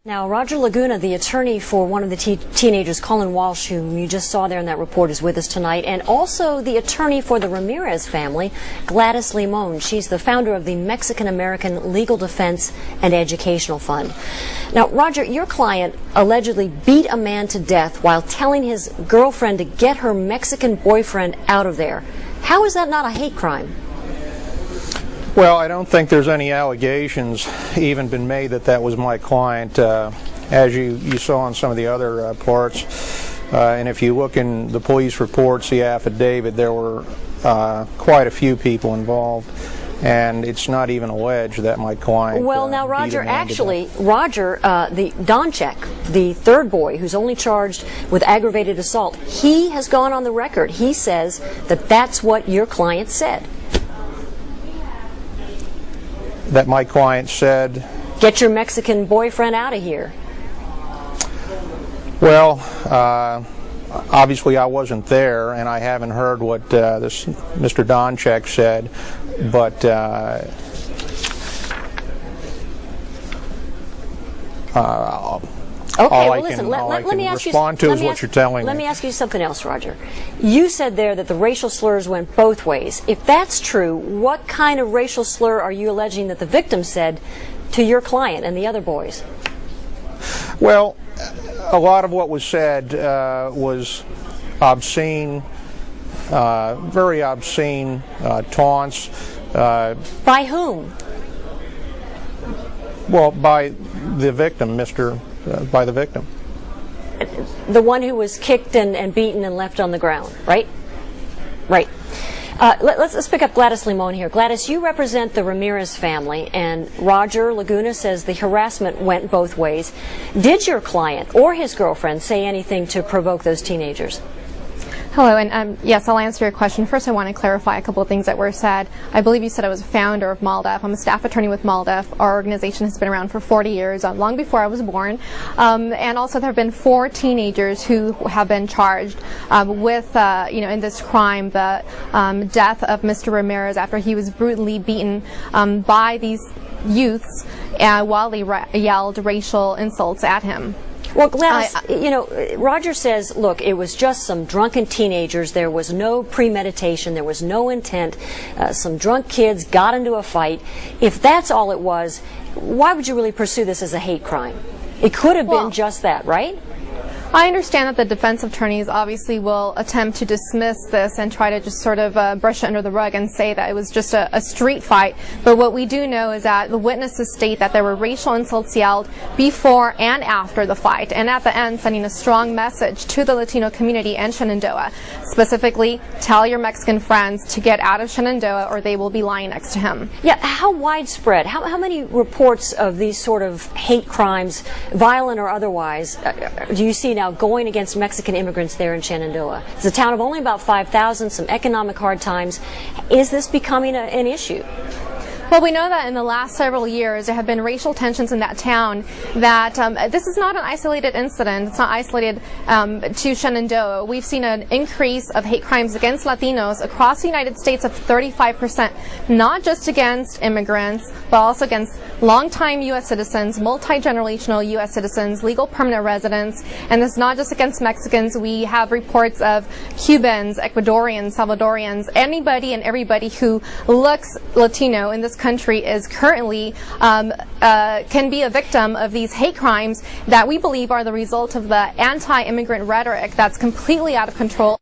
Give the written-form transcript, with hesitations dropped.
Now, Roger Laguna, the attorney for one of the teenagers, Colin Walsh, whom you just saw there in that report, is with us tonight, and also the attorney for the Ramirez family, Gladys Limon. She's the founder of the Mexican-American Legal Defense and Educational Fund. Now, Roger, your client allegedly beat a man to death while telling his girlfriend to get her Mexican boyfriend out of there. How is that not a hate crime? Well, I don't think there's any allegations even been made that that was my client. As you saw on some of the other parts, and if you look in the police reports, the affidavit, there were quite a few people involved, and it's not even alleged that my client. Well, now, Roger, actually, Roger, the Donchek, the third boy who's only charged with aggravated assault, he has gone on the record. He says that that's what your client said. That my client said, get your Mexican boyfriend out of here. Well, obviously I wasn't there, and I haven't heard what this Mr. Donchek said, but okay, all I can respond to is what you're telling me. Let me ask you something else, Roger. You said there that the racial slurs went both ways. If that's true, what kind of racial slur are you alleging that the victim said to your client and the other boys? Well, a lot of what was said was obscene, very obscene taunts. By whom? Well, by the victim, by the victim. The one who was kicked and beaten and left on the ground, right? Right. Let's pick up Gladys Limon here. Gladys, you represent the Ramirez family, and Roger Laguna says the harassment went both ways. Did your client or his girlfriend say anything to provoke those teenagers? Hello, and yes, I'll answer your question. First, I want to clarify a couple of things that were said. I believe you said I was a founder of MALDEF. I'm a staff attorney with MALDEF. Our organization has been around for 40 years, long before I was born. And also, there have been 4 teenagers who have been charged with, in this crime, the death of Mr. Ramirez after he was brutally beaten by these youths while they yelled racial insults at him. Well, Gladys, Roger says, look, it was just some drunken teenagers. There was no premeditation. There was no intent. Some drunk kids got into a fight. If that's all it was, why would you really pursue this as a hate crime? It could have been just that, right? I understand that the defense attorneys obviously will attempt to dismiss this and try to just sort of brush it under the rug and say that it was just a street fight. But what we do know is that the witnesses state that there were racial insults yelled before and after the fight, and at the end sending a strong message to the Latino community and Shenandoah. Specifically, tell your Mexican friends to get out of Shenandoah or they will be lying next to him. Yeah, how widespread? How many reports of these sort of hate crimes, violent or otherwise, do you see now going against Mexican immigrants there in Shenandoah? It's a town of only about 5,000, some economic hard times. Is this becoming an issue? Well, we know that in the last several years there have been racial tensions in that town, that this is not an isolated incident. It's not isolated to Shenandoah. We've seen an increase of hate crimes against Latinos across the United States of 35%, not just against immigrants, but also against longtime U.S. citizens, multi-generational U.S. citizens, legal permanent residents, and this is not just against Mexicans. We have reports of Cubans, Ecuadorians, Salvadorians, anybody and everybody who looks Latino in this country is currently can be a victim of these hate crimes that we believe are the result of the anti-immigrant rhetoric that's completely out of control.